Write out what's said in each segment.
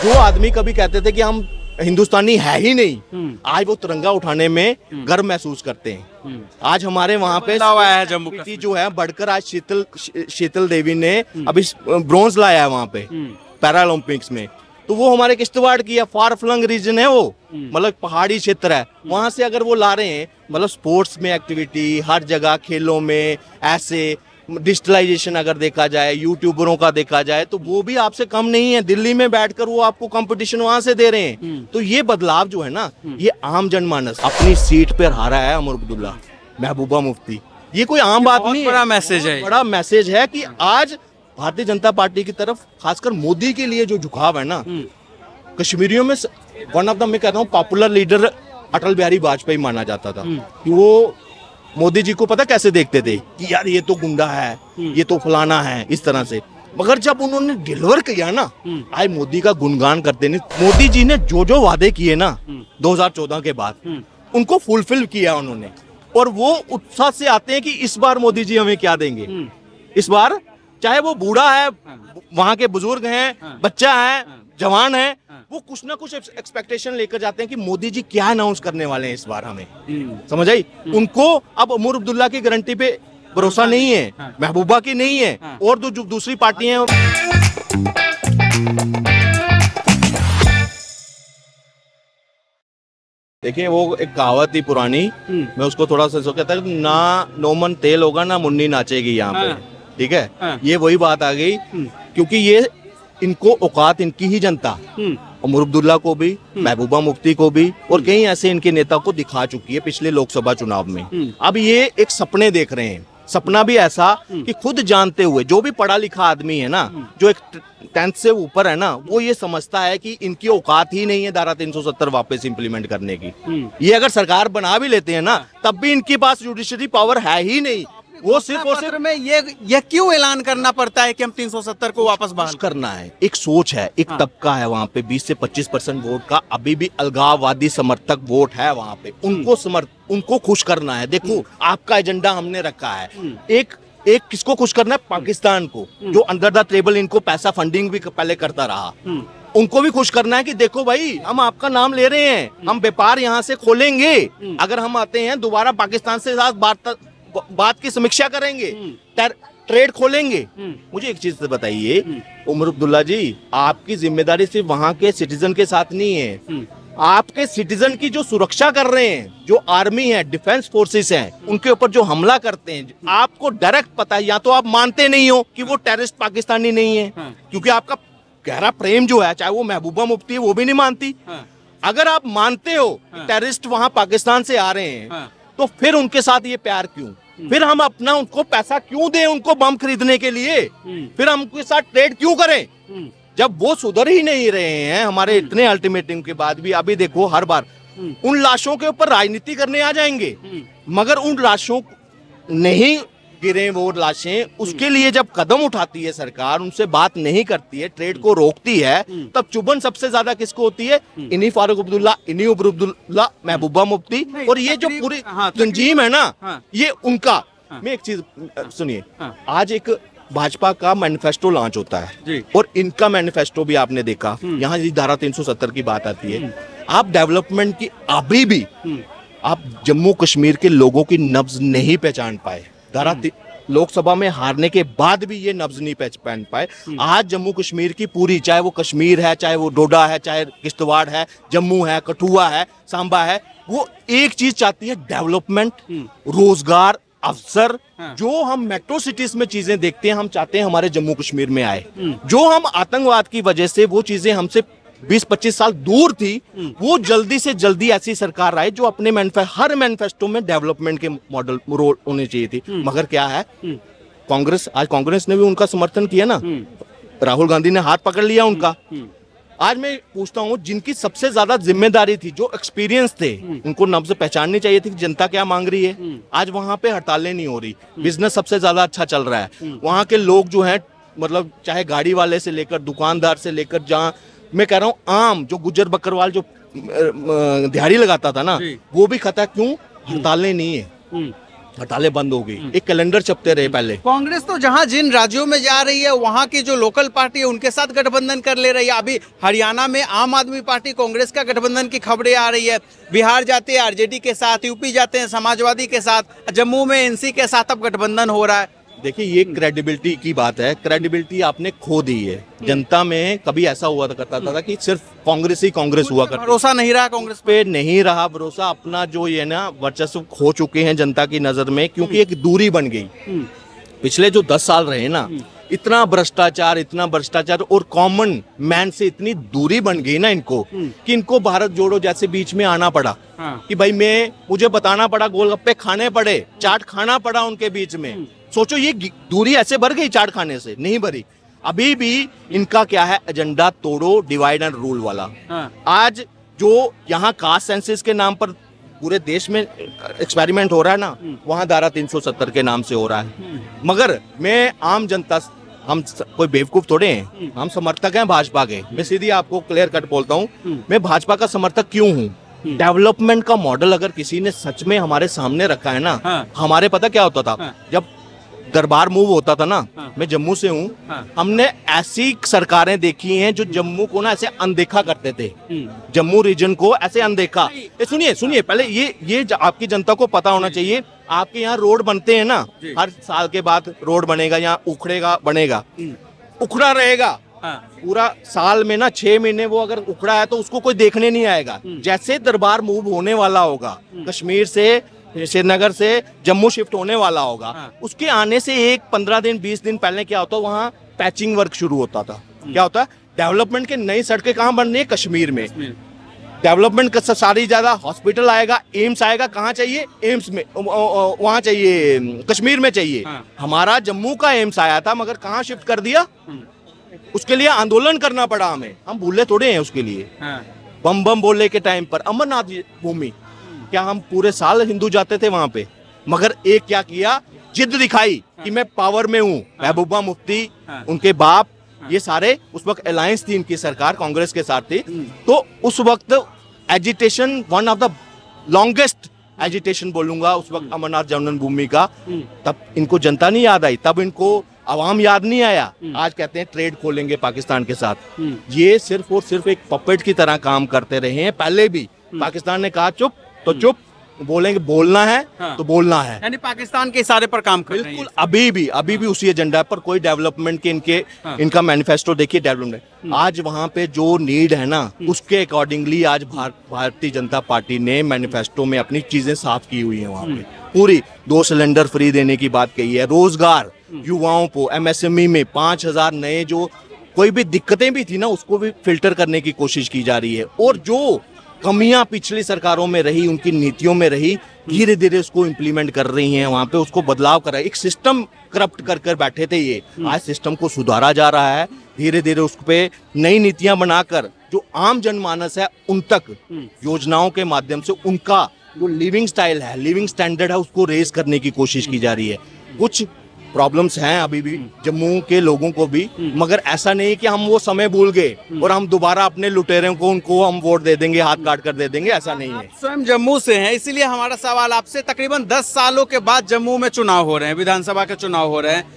जो आदमी कभी कहते थे कि हम हिंदुस्तानी है ही नहीं, आज वो तिरंगा उठाने में गर्व महसूस करते हैं। आज हमारे वहाँ पे है जम्मू कश्मीर जो है बढ़कर आज शीतल देवी ने अभी ब्रॉन्ज लाया है वहाँ पे पैरालंपिक्स में। तो वो हमारे किश्तवाड़ की है, फार फ्लंग रीजन है वो, मतलब पहाड़ी क्षेत्र है, वहां से अगर वो ला रहे हैं, मतलब स्पोर्ट्स में एक्टिविटी हर जगह, खेलों में ऐसे डिजिटलाइजेशन अगर देखा जाए, यूट्यूबरों का देखा जाए, तो वो भी आपसे कम नहीं है। दिल्ली में बैठकर वो आपको कंपटीशन वहां से दे रहे हैं। तो ये बदलाव जो है ना, ये आम जनमानस अपनी सीट पर हारा है उमर अब्दुल्ला, महबूबा मुफ्ती, ये कोई आम बात नहीं है। बड़ा मैसेज है, बड़ा मैसेज है कि आज भारतीय जनता पार्टी की तरफ खासकर मोदी के लिए जो झुकाव है ना, कश्मीरियों में वन ऑफ द, मैं कहता हूँ पॉपुलर लीडर अटल बिहारी वाजपेयी माना जाता था कि वो मोदी जी को पता कैसे देखते थे कि यार ये तो गुंडा है, ये तो फलाना है, इस तरह से। मगर जब उन्होंने डिलीवर किया ना, आज मोदी का गुणगान करते नहीं। मोदी जी ने जो जो वादे किए ना 2014 के बाद, उनको फुलफिल किया उन्होंने, और वो उत्साह से आते हैं कि इस बार मोदी जी हमें क्या देंगे। इस बार चाहे वो बूढ़ा है, वहां के बुजुर्ग हैं, बच्चा है, जवान है, वो कुछ ना कुछ एक्सपेक्टेशन लेकर जाते हैं कि मोदी जी क्या अनाउंस करने वाले हैं इस बार हमें, समझ आई। उनको अब उमर अब्दुल्ला की गारंटी पे भरोसा नहीं है, महबूबा की नहीं है, और जो दूसरी पार्टियां हैं। देखिए वो एक कहावत थी पुरानी, मैं उसको थोड़ा सा कहता है, ना नोमन तेल होगा ना मुन्नी नाचेगी यहाँ पे, ठीक है। ये वही बात आ गई, क्योंकि ये इनको औकात इनकी ही जनता उमर अब्दुल्ला को भी, महबूबा मुफ्ती को भी, और कई ऐसे इनके नेता को दिखा चुकी है पिछले लोकसभा चुनाव में। अब ये एक सपने देख रहे हैं, सपना भी ऐसा कि खुद जानते हुए, जो भी पढ़ा लिखा आदमी है ना, जो एक 10th से ऊपर है ना, वो ये समझता है कि इनकी औकात ही नहीं है धारा 370 वापस इंप्लीमेंट करने की। ये अगर सरकार बना भी लेते हैं ना, तब भी इनके पास जुडिशरी पावर है ही नहीं। वो सिर्फ और सिर्फ में ये क्यों ऐलान करना पड़ता है कि हम 370 को वापस बहाल करना है। एक सोच है, एक तबका है वहाँ पे, 20 से 25% वोट का अभी भी अलगाववादी समर्थक वोट है वहाँ पे, उनको खुश करना है। देखो आपका एजेंडा हमने रखा है, एक किसको खुश करना है, पाकिस्तान को, जो अंडर द टेबल इनको पैसा फंडिंग भी पहले करता रहा, उनको भी खुश करना है कि देखो भाई हम आपका नाम ले रहे हैं, हम व्यापार यहाँ से खोलेंगे, अगर हम आते हैं दोबारा पाकिस्तान से साथ बात की समीक्षा करेंगे, ट्रेड खोलेंगे। मुझे एक चीज बताइए उमर अब्दुल्ला जी, आपकी जिम्मेदारी सिर्फ वहां के सिटीजन के साथ नहीं है, आपके सिटीजन की जो सुरक्षा कर रहे हैं, जो आर्मी है, डिफेंस फोर्सेस हैं, उनके ऊपर जो हमला करते हैं, आपको डायरेक्ट पता है, या तो आप मानते नहीं हो कि वो टेररिस्ट पाकिस्तानी नहीं है, क्योंकि आपका गहरा प्रेम जो है, चाहे वो महबूबा मुफ्ती है, वो भी नहीं मानती। अगर आप मानते हो टेररिस्ट वहां पाकिस्तान से आ रहे हैं, तो फिर उनके साथ ये प्यार क्यों? फिर हम अपना उनको पैसा क्यों दें उनको बम खरीदने के लिए? फिर हम उनके साथ ट्रेड क्यों करें जब वो सुधर ही नहीं रहे हैं? हमारे इतने अल्टीमेटम के बाद भी अभी देखो, हर बार उन लाशों के ऊपर राजनीति करने आ जाएंगे, मगर उन लाशों नहीं गिरे वो लाशें, उसके लिए जब कदम उठाती है सरकार, उनसे बात नहीं करती है, ट्रेड को रोकती है, तब चुभन सबसे ज्यादा किसको होती है? इन्हीं फारूक अब्दुल्ला, इन्हीं उमर अब्दुल्ला, महबूबा मुफ्ती, और ये जो पूरी तंजीम है ना, ये उनका। मैं एक चीज सुनिए, आज एक भाजपा का मैनिफेस्टो लॉन्च होता है, और इनका मैनिफेस्टो भी आपने देखा, यहाँ धारा 370 की बात आती है। आप डेवलपमेंट की अभी भी आप जम्मू कश्मीर के लोगों की नब्ज नहीं पहचान पाए। धारा लोकसभा में हारने के बाद भी ये नब्ज नहीं पहचान पाए। आज जम्मू कश्मीर की पूरी, चाहे वो कश्मीर है, चाहे वो डोडा है, चाहे किश्तवाड़ है, जम्मू है, कठुआ है, सांबा है, वो एक चीज चाहती है, डेवलपमेंट, रोजगार, अवसर। जो हम मेट्रो सिटीज में चीजें देखते हैं, हम चाहते हैं हमारे जम्मू कश्मीर में आए। जो हम आतंकवाद की वजह से वो चीजें हमसे 20-25 साल दूर थी, वो जल्दी से जल्दी ऐसी सरकार आए जो अपने हर मैनिफेस्टो में डेवलपमेंट के मॉडल रोल होने चाहिए थी। मगर क्या है, कांग्रेस, आज कांग्रेस ने भी उनका समर्थन किया ना, राहुल गांधी ने हाथ पकड़ लिया उनका। आज मैं पूछता हूँ, जिनकी सबसे ज्यादा जिम्मेदारी थी, जो एक्सपीरियंस थे, उनको नब्ज पहचाननी चाहिए थी कि जनता क्या मांग रही है। आज वहां पे हड़तालें नहीं हो रही, बिजनेस सबसे ज्यादा अच्छा चल रहा है। वहां के लोग जो हैं, मतलब चाहे गाड़ी वाले से लेकर दुकानदार से लेकर, जहाँ मैं कह रहा हूँ आम जो गुज्जर बकरवाल जो दिहाड़ी लगाता था ना, वो भी खाता। क्यों? हड़तालें नहीं है। हड़तालें बंद हो गई, एक कैलेंडर छपते रहे पहले। कांग्रेस तो जहां जिन राज्यों में जा रही है वहां की जो लोकल पार्टी है उनके साथ गठबंधन कर ले रही है। अभी हरियाणा में आम आदमी पार्टी कांग्रेस का गठबंधन की खबरें आ रही है। बिहार जाते हैं आरजेडी के साथ, यूपी जाते हैं समाजवादी के साथ, जम्मू में एनसी के साथ अब गठबंधन हो रहा है। देखिए ये क्रेडिबिलिटी की बात है, क्रेडिबिलिटी आपने खो दी है। जनता में कभी ऐसा हुआ करता था कि सिर्फ कांग्रेस ही कांग्रेस हुआ करता, भरोसा नहीं रहा कांग्रेस पे नहीं रहा भरोसा। अपना जो ये ना वर्चस्व खो चुके हैं जनता की नजर में, क्योंकि एक दूरी बन गई। पिछले जो 10 साल रहे ना, इतना भ्रष्टाचार और कॉमन मैन से इतनी दूरी बन गई ना इनको, कि इनको भारत जोड़ो जैसे बीच में आना पड़ा। कि भाई मुझे बताना पड़ा, गोलगप्पे खाने पड़े, चाट खाना पड़ा उनके बीच में। सोचो ये दूरी ऐसे बढ़ गई चाट खाने से, नहीं बढ़ी। अभी भी इनका क्या है एजेंडा, तोड़ो डिवाइड एंड रूल वाला। आज जो यहाँ कास्ट सेंसस के नाम पर पूरे देश में एक्सपेरिमेंट हो रहा है ना, वहाँ धारा 370 के नाम से हो रहा है। मगर मैं आम जनता, हम कोई बेवकूफ थोड़े हैं, हम समर्थक हैं भाजपा के। मैं सीधी आपको क्लियर कट बोलता हूँ, मैं भाजपा का समर्थक क्यों हूँ। डेवलपमेंट का मॉडल अगर किसी ने सच में हमारे सामने रखा है ना, हमारे पता क्या होता था जब दरबार मूव होता था ना, मैं जम्मू से हूँ, हमने ऐसी सरकारें देखी हैं जो जम्मू को ना ऐसे अनदेखा करते थे, जम्मू रीजन को ऐसे अनदेखा। सुनिए पहले ये आपकी जनता को पता होना चाहिए। आपके यहाँ रोड बनते हैं ना, हर साल के बाद रोड बनेगा, यहाँ उखड़ेगा बनेगा, उखड़ा रहेगा पूरा साल में ना 6 महीने। वो अगर उखड़ा है तो उसको कोई देखने नहीं आएगा। जैसे दरबार मूव होने वाला होगा, कश्मीर से श्रीनगर से जम्मू शिफ्ट होने वाला होगा, उसके आने से 15 दिन 20 दिन पहले क्या होता है, वहाँ पैचिंग वर्क शुरू होता था। क्या होता है, डेवलपमेंट के नई सड़कें कहाँ बन रही है, कश्मीर में। डेवलपमेंट का सारी ज्यादा हॉस्पिटल आएगा, एम्स आएगा, कहाँ चाहिए, एम्स में, वहाँ चाहिए, कश्मीर में चाहिए। हमारा जम्मू का एम्स आया था, मगर कहाँ शिफ्ट कर दिया, उसके लिए आंदोलन करना पड़ा हमें। हम भूले थोड़े हैं उसके लिए। बम बम बोले के टाइम पर अमरनाथ भूमि, क्या हम पूरे साल हिंदू जाते थे वहां पे, मगर एक क्या किया, जिद दिखाई कि मैं पावर में हूँ। महबूबा मुफ्ती, उनके बाप, ये सारे उस वक्त अलायंस थी इनकी सरकार, कांग्रेस के साथ थी। तो उस वक्त agitation, one of the longest agitation बोलूंगा उस वक्त अमरनाथ जन्मभूमि का। तब इनको जनता नहीं याद आई, तब इनको अवाम याद नहीं आया। आज कहते हैं ट्रेड खोलेंगे पाकिस्तान के साथ। ये सिर्फ और सिर्फ एक पपेट की तरह काम करते रहे हैं। पहले भी पाकिस्तान ने कहा चुप तो चुप, बोलेंगे बोलना है तो बोलना है, यानी पाकिस्तान के इशारे पर काम कर रहे हैं। बिल्कुल अभी भी उसी एजेंडा पर। कोई डेवलपमेंट के इनका मैनिफेस्टो देखिए, डेवलपमेंट आज वहाँ पे जो नीड है ना, उसके अकॉर्डिंगली आज भारतीय जनता पार्टी ने मैनिफेस्टो में अपनी चीजें साफ की हुई है। वहाँ पे पूरी 2 सिलेंडर फ्री देने की बात कही है, रोजगार युवाओं को, एमएसएमई में 5000 नए, जो कोई भी दिक्कतें भी थी ना उसको भी फिल्टर करने की कोशिश की जा रही है। और जो कमियां पिछली सरकारों में रही, उनकी नीतियों में रही, धीरे धीरे उसको इम्प्लीमेंट कर रही हैं वहां पे, उसको बदलाव कर रहा है। एक सिस्टम करप्ट कर बैठे थे ये, आज सिस्टम को सुधारा जा रहा है धीरे धीरे। उस पे नई नीतियां बनाकर जो आम जनमानस है उन तक योजनाओं के माध्यम से उनका जो लिविंग स्टाइल है, लिविंग स्टैंडर्ड है, उसको रेज करने की कोशिश की जा रही है। कुछ प्रॉब्लम्स हैं अभी भी जम्मू के लोगों को भी, मगर ऐसा नहीं कि हम वो समय भूल गए और हम दोबारा अपने लुटेरों को, उनको हम वोट दे देंगे, हाथ काट कर दे देंगे, ऐसा नहीं है। स्वयं जम्मू से हैं, इसीलिए हमारा सवाल आपसे, तकरीबन 10 सालों के बाद जम्मू में चुनाव हो रहे हैं, विधानसभा के चुनाव हो रहे हैं।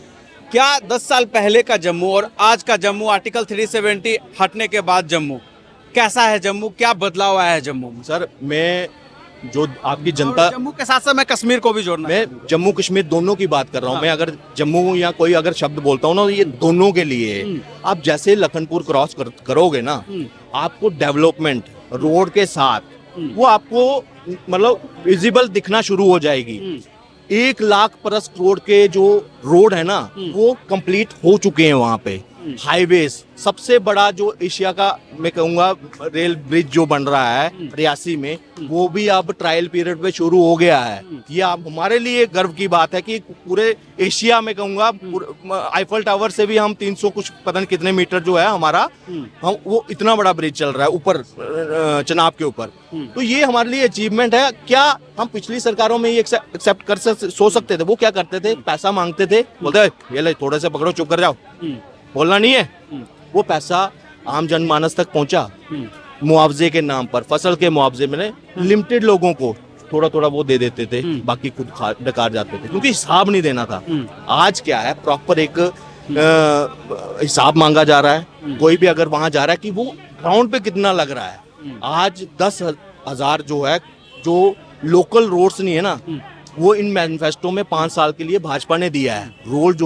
क्या 10 साल पहले का जम्मू और आज का जम्मू, आर्टिकल 370 हटने के बाद जम्मू कैसा है, जम्मू क्या बदलाव आया है जम्मू में? सर मैं जो आपकी जनता, जम्मू के साथ साथ मैं कश्मीर को भी जोड़ना, मैं जम्मू कश्मीर दोनों की बात कर रहा हूँ। मैं अगर जम्मू या कोई अगर शब्द बोलता हूँ ना, ये दोनों के लिए है। आप जैसे लखनपुर क्रॉस करोगे ना, आपको डेवलपमेंट रोड के साथ वो आपको मतलब विजिबल दिखना शुरू हो जाएगी। 1 लाख प्लस करोड़ के जो रोड है ना, वो कंप्लीट हो चुके हैं वहाँ पे। हाईवेज, सबसे बड़ा जो एशिया का मैं कहूँगा रेल ब्रिज जो बन रहा है रियासी में, वो भी अब ट्रायल पीरियड पे शुरू हो गया है। ये आप हमारे लिए गर्व की बात है कि पूरे एशिया में कहूँगा, आईफल टावर से भी हम 300 कुछ पता नहीं कितने मीटर जो है हमारा, हम वो इतना बड़ा ब्रिज चल रहा है ऊपर चनाब के ऊपर। तो ये हमारे लिए अचीवमेंट है। क्या हम पिछली सरकारों में ये एक्सेप्ट कर सो सकते थे? वो क्या करते थे, पैसा मांगते थे, बोलते ये ले थोड़े से पकड़ो, चुप कर जाओ, बोलना नहीं है। वो पैसा आम जनमानस तक पहुंचा मुआवजे के नाम पर, फसल के मुआवजे में लिमिटेड लोगों को थोड़ा थोड़ा वो दे देते थे, बाकी खुद डकार जाते थे, क्योंकि हिसाब नहीं देना था। आज क्या है, प्रॉपर एक हिसाब मांगा जा रहा है। कोई भी अगर वहां जा रहा है कि वो ग्राउंड पे कितना लग रहा है। आज 10,000 जो है, जो लोकल रोड्स नहीं है ना, वो इन मैनिफेस्टो में 5 साल के लिए भाजपा ने दिया है। रोड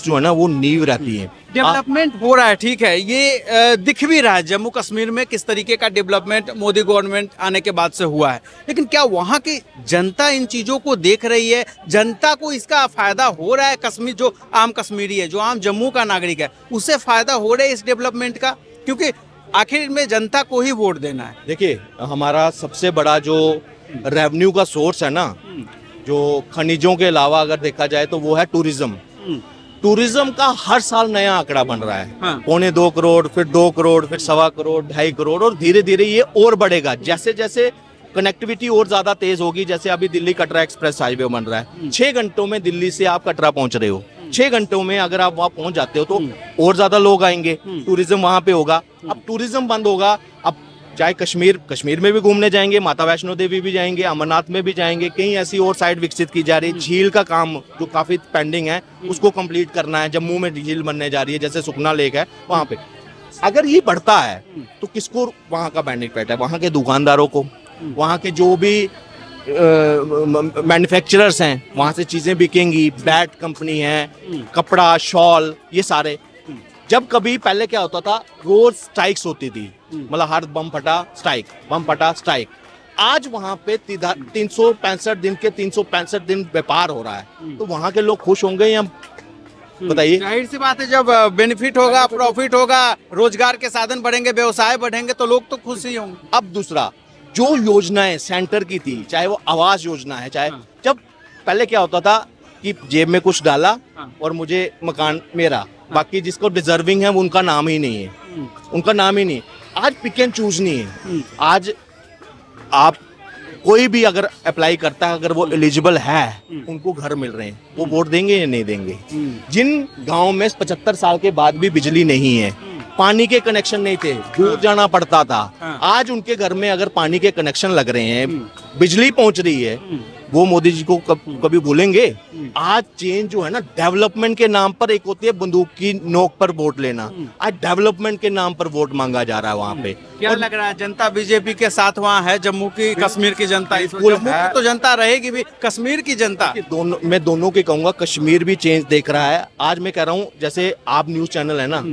जो है ना, वो नींव रहती है। डेवलपमेंट हो रहा है, ठीक है, ये दिख भी रहा है जम्मू कश्मीर में किस तरीके का डेवलपमेंट मोदी गवर्नमेंट आने के बाद से हुआ है। लेकिन क्या वहाँ की जनता इन चीजों को देख रही है? जनता को इसका फायदा हो रहा है? कश्मीर जो आम कश्मीरी है, जो आम जम्मू का नागरिक है, उसे फायदा हो रहा है इस डेवलपमेंट का? क्योंकि आखिर में जनता को ही वोट देना है। देखिए, हमारा सबसे बड़ा जो रेवेन्यू का सोर्स है ना, जो खनिजों के अलावा अगर देखा जाए तो वो है टूरिज्म। टूरिज्म का हर साल नया आंकड़ा बन रहा है। हाँ। 2.25 करोड़, फिर 2 करोड़, फिर 1.25 करोड़, 2.5 करोड़, और धीरे धीरे ये और बढ़ेगा जैसे जैसे कनेक्टिविटी और ज्यादा तेज होगी। जैसे अभी दिल्ली कटरा एक्सप्रेस हाईवे बन रहा है, 6 घंटों में दिल्ली से आप कटरा पहुंच रहे हो। 6 घंटों में अगर आप वहां पहुंच जाते हो तो और ज्यादा लोग आएंगे, टूरिज्म वहां पे होगा। अब टूरिज्म बंद होगा, अब चाहे कश्मीर में भी घूमने जाएंगे, माता वैष्णो देवी भी जाएंगे, अमरनाथ में भी जाएंगे, कहीं ऐसी और साइड विकसित की जा रही है। झील का काम जो काफी पेंडिंग है, उसको कंप्लीट करना है। जम्मू में झील बनने जा रही है, जैसे सुखना लेक है वहां पे। अगर ये बढ़ता है तो किसको वहां का बेनिफिट है? वहां के दुकानदारों को, वहां के जो भी मैन्युफैक्चरर्स हैं, वहां से चीजें बिकेंगी। बैट कंपनी है, कपड़ा, शॉल, ये सारे। जब कभी पहले क्या होता था, रोज स्ट्राइक्स होती थी, मतलब हर बम फटा स्ट्राइक, बम फटा स्ट्राइक। आज वहां पे 365 दिन के 365 दिन व्यापार हो रहा है, तो वहां के लोग खुश होंगे या बताइए? जाहिर सी बात है, जब बेनिफिट होगा, प्रॉफिट होगा, रोजगार के साधन बढ़ेंगे, व्यवसाय बढ़ेंगे, तो लोग तो खुश ही होंगे। अब दूसरा, जो योजनाएं सेंटर की थी, चाहे वो आवास योजना है, चाहे जब पहले क्या होता था कि जेब में कुछ डाला और मुझे मकान मेरा, बाकी जिसको डिजर्विंग है वो उनका नाम ही नहीं है, उनका नाम ही नहीं। आज पिक एंड चूज नहीं है। आज आप कोई भी अगर अप्लाई करता है, अगर वो एलिजिबल है, उनको घर मिल रहे हैं, वो वोट देंगे या नहीं देंगे? जिन गांव में 75 साल के बाद भी बिजली नहीं है, पानी के कनेक्शन नहीं थे, दूर जाना पड़ता था, आज उनके घर में अगर पानी के कनेक्शन लग रहे हैं, बिजली पहुंच रही है, वो मोदी जी को कभी भूलेंगे? आज चेंज जो है ना, डेवलपमेंट के नाम पर, एक होती है बंदूक की नोक पर वोट लेना, आज डेवलपमेंट के नाम पर वोट मांगा जा रहा है वहाँ पे। क्या लग रहा है, जनता बीजेपी के साथ वहाँ है? जम्मू की, कश्मीर की जनता, जम्मू की तो जनता रहेगी भी, कश्मीर की जनता, मैं दोनों के कहूंगा। कश्मीर भी चेंज देख रहा है। आज मैं कह रहा हूँ, जैसे आप न्यूज चैनल है ना,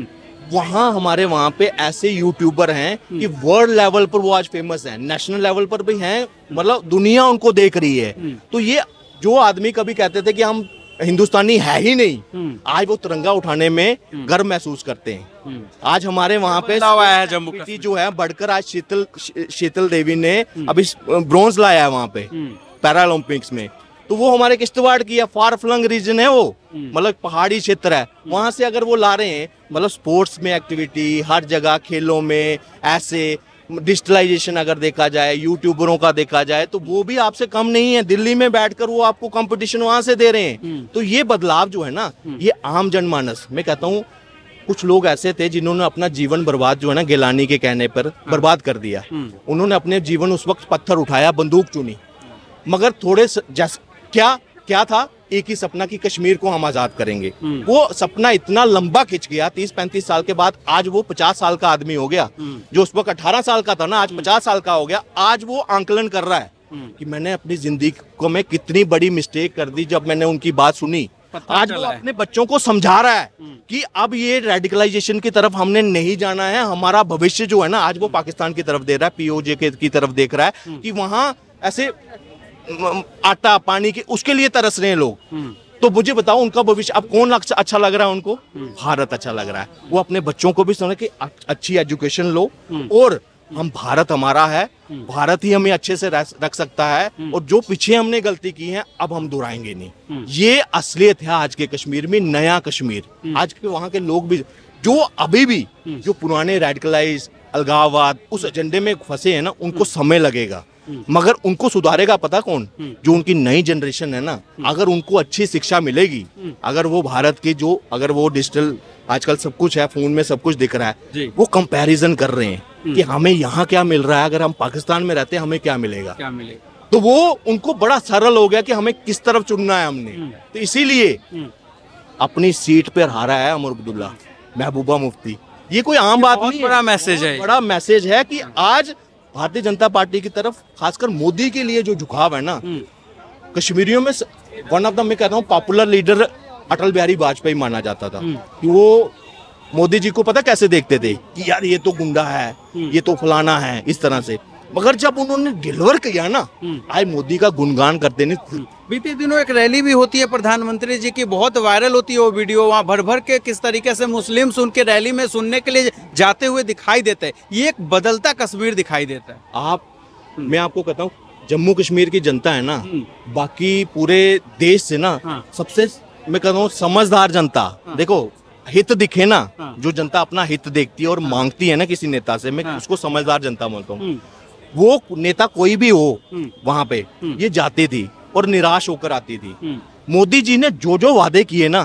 वहाँ हमारे वहाँ पे ऐसे यूट्यूबर हैं कि वर्ल्ड लेवल पर वो आज फेमस हैं, नेशनल लेवल पर भी हैं, मतलब दुनिया उनको देख रही है। तो ये जो आदमी कभी कहते थे कि हम हिंदुस्तानी है ही नहीं, आज वो तिरंगा उठाने में गर्व महसूस करते हैं। आज हमारे वहाँ पे जम्मू जो है बढ़कर, आज शीतल देवी ने अभी ब्रॉन्ज लाया है वहाँ पे पैरालंपिक्स में। तो वो हमारे किश्तवाड़ की है, फार फ्लंग रीजन है वो, मतलब पहाड़ी क्षेत्र है, वहां से अगर वो ला रहे हैं, मतलब स्पोर्ट्स में एक्टिविटी, हर जगह खेलों में, ऐसे डिजिटलाइजेशन अगर देखा जाए, यूट्यूबरों का देखा जाए, तो वो भी आपसे कम नहीं है। दिल्ली में बैठकर वो आपको कंपटीशन वहां से दे रहे हैं। तो ये बदलाव जो है ना, ये आम जनमानस, मैं कहता हूँ, कुछ लोग ऐसे थे जिन्होंने अपना जीवन बर्बाद जो है ना, गिलानी के कहने पर बर्बाद कर दिया। उन्होंने अपने जीवन उस वक्त पत्थर उठाया, बंदूक चुनी, मगर थोड़े क्या था, एक ही सपना कि कश्मीर को हम आजाद करेंगे। वो सपना इतना लंबा खिंच गया, 30-35 साल के बाद आज वो 50 साल का आदमी हो गया। जो उस वक्त 18 साल का था ना, आज 50 साल का हो गया। आज वो आंकलन कर रहा है कि मैंने अपनी जिंदगी को में कितनी बड़ी मिस्टेक कर दी जब मैंने उनकी बात सुनी। आज वो अपने बच्चों को समझा रहा है कि अब ये रेडिकलाइजेशन की तरफ हमने नहीं जाना है। हमारा भविष्य जो है ना, आज वो पाकिस्तान की तरफ दे रहा है, पीओजे की तरफ देख रहा है कि वहां ऐसे आटा पानी के उसके लिए तरस रहे हैं लोग। तो मुझे बताओ, उनका भविष्य अब कौन अच्छा लग रहा है उनको? भारत अच्छा लग रहा है। वो अपने बच्चों को भी समझे कि अच्छी एजुकेशन लो, और हम भारत हमारा है, भारत ही हमें अच्छे से रख सकता है, और जो पीछे हमने गलती की है अब हम दोहराएंगे नहीं। ये असलियत है आज के कश्मीर में, नया कश्मीर। आज के वहां के लोग भी जो अभी भी जो पुराने रेडिकलाइज अलगाववाद उस एजेंडे में फंसे हैं ना, उनको समय लगेगा, मगर उनको सुधारेगा पता कौन? जो उनकी नई जनरेशन है ना। अगर उनको अच्छी शिक्षा मिलेगी, अगर वो भारत की जो, अगर वो डिजिटल आजकल सब कुछ है, फोन में सब कुछ दिख रहा है, वो कंपैरिजन कर रहे हैं कि हमें यहाँ क्या मिल रहा है, अगर हम पाकिस्तान में रहते हैं हमें क्या मिलेगा। तो वो उनको बड़ा सरल हो गया कि हमें किस तरफ चुनना है हमने। तो इसीलिए अपनी सीट पर हारा है उमर अब्दुल्ला, महबूबा मुफ्ती। ये कोई आम बात नहीं है, बड़ा मैसेज है, बड़ा मैसेज है कि आज भारतीय जनता पार्टी की तरफ खासकर मोदी के लिए जो झुकाव है ना, कश्मीरियों में वन ऑफ द, मैं कहता हूँ, पॉपुलर लीडर अटल बिहारी वाजपेयी माना जाता था कि वो मोदी जी को पता कैसे देखते थे कि यार ये तो गुंडा है, ये तो फलाना है, इस तरह से। मगर जब उन्होंने डिलीवर किया ना, आज मोदी का गुणगान करते नहीं। बीते दिनों एक रैली भी होती है प्रधानमंत्री जी की, बहुत वायरल होती है वो वीडियो, वहाँ भर भर के किस तरीके से मुस्लिम्स उनके रैली में सुनने के लिए जाते हुए दिखाई देते हैं। ये एक बदलता कश्मीर दिखाई देता है। मैं आपको कहता हूँ, जम्मू कश्मीर की जनता है ना, बाकी पूरे देश से ना सबसे, मैं कहता हूँ, समझदार जनता। देखो, हित दिखे ना, जो जनता अपना हित देखती है और मांगती है ना किसी नेता से, मैं उसको समझदार जनता बोलता हूँ। वो नेता कोई भी हो वहां पे, ये जाती थी और निराश होकर आती थी। मोदी जी ने जो जो वादे किए ना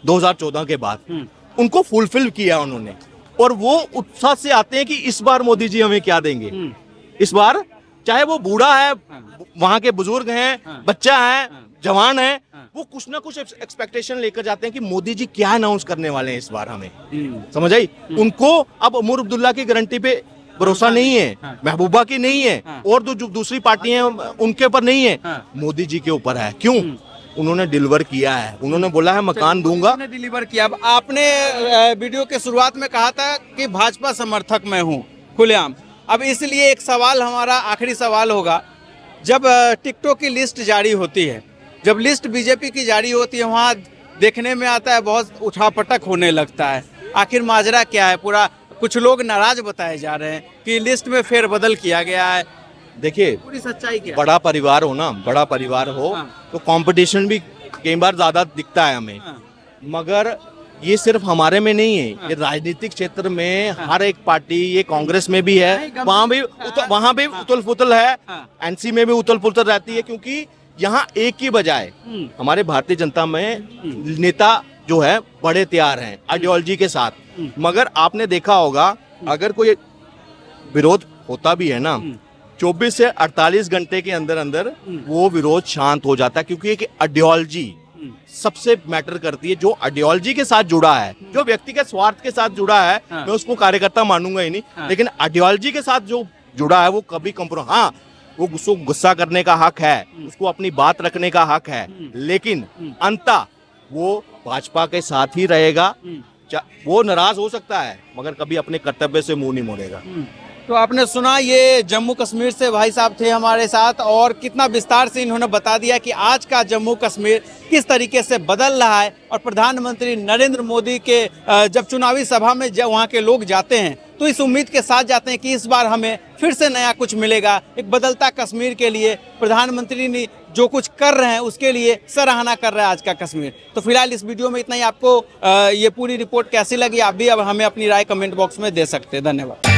2014 के बाद, उनको फुलफिल किया उन्होंने, और वो उत्साह से आते हैं कि इस बार मोदी जी हमें क्या देंगे। इस बार चाहे वो बूढ़ा है, वहां के बुजुर्ग हैं, बच्चा है, जवान है, वो कुछ ना कुछ एक्सपेक्टेशन लेकर जाते हैं कि मोदी जी क्या अनाउंस करने वाले हैं इस बार हमें। समझ आई? उनको अब उमर अब्दुल्ला की गारंटी पे भरोसा नहीं है, महबूबा की नहीं है, और जो दूसरी पार्टियां उनके ऊपर नहीं है, मोदी जी के ऊपर है। क्यों? उन्होंने डिलीवर किया है, उन्होंने बोला है मकान दूंगा, डिलीवर किया। अब आपने वीडियो के शुरुआत में कहा था कि भाजपा समर्थक मैं हूँ खुलेआम। अब इसलिए एक सवाल, हमारा आखिरी सवाल होगा, जब टिकटों की लिस्ट जारी होती है, जब लिस्ट बीजेपी की जारी होती है, वहाँ देखने में आता है बहुत उठापटक होने लगता है। आखिर माजरा क्या है पूरा? कुछ लोग नाराज बताए जा रहे हैं कि लिस्ट में फेरबदल किया गया है। देखिए, पूरी सच्चाई क्या है? बड़ा परिवार हो ना, बड़ा परिवार हो तो कंपटीशन भी कई बार ज्यादा दिखता है हमें, मगर ये सिर्फ हमारे में नहीं है, ये राजनीतिक क्षेत्र में हर एक पार्टी, ये कांग्रेस में भी है, वहाँ भी उथल पुथल है, एनसी में भी उथल पुथल रहती है, क्योंकि यहाँ एक की बजाय हमारे भारतीय जनता में नेता जो है बड़े तैयार हैं आइडियोलॉजी के साथ। मगर आपने देखा होगा, अगर कोई विरोध होता भी है ना, 24 से 48 घंटे के अंदर अंदर वो विरोध शांत हो जाता है, क्योंकि एक आइडियोलॉजी सबसे मैटर करती है। जो आइडियोलॉजी के साथ जुड़ा है, जो व्यक्तिगत स्वार्थ के साथ जुड़ा है, मैं उसको कार्यकर्ता मानूंगा ही नहीं, लेकिन आइडियोलॉजी के साथ जो जुड़ा है वो कभी कम्प्रोमाइज, हाँ वो गुस्सा करने का हक है, उसको अपनी बात रखने का हक है, लेकिन अंततः वो भाजपा के साथ ही रहेगा। वो नाराज हो सकता है, मगर कभी अपने कर्तव्य से मुंह नहीं मोड़ेगा। तो आपने सुना, ये जम्मू कश्मीर से भाई साहब थे हमारे साथ, और कितना विस्तार से इन्होंने बता दिया कि आज का जम्मू कश्मीर किस तरीके से बदल रहा है। और प्रधानमंत्री नरेंद्र मोदी के जब चुनावी सभा में जब वहाँ के लोग जाते हैं तो इस उम्मीद के साथ जाते हैं कि इस बार हमें फिर से नया कुछ मिलेगा। एक बदलता कश्मीर के लिए प्रधानमंत्री ने जो कुछ कर रहे हैं उसके लिए सराहना कर रहा है आज का कश्मीर। तो फिलहाल इस वीडियो में इतना ही। आपको ये पूरी रिपोर्ट कैसी लगी, आप भी अब हमें अपनी राय कमेंट बॉक्स में दे सकते हैं। धन्यवाद।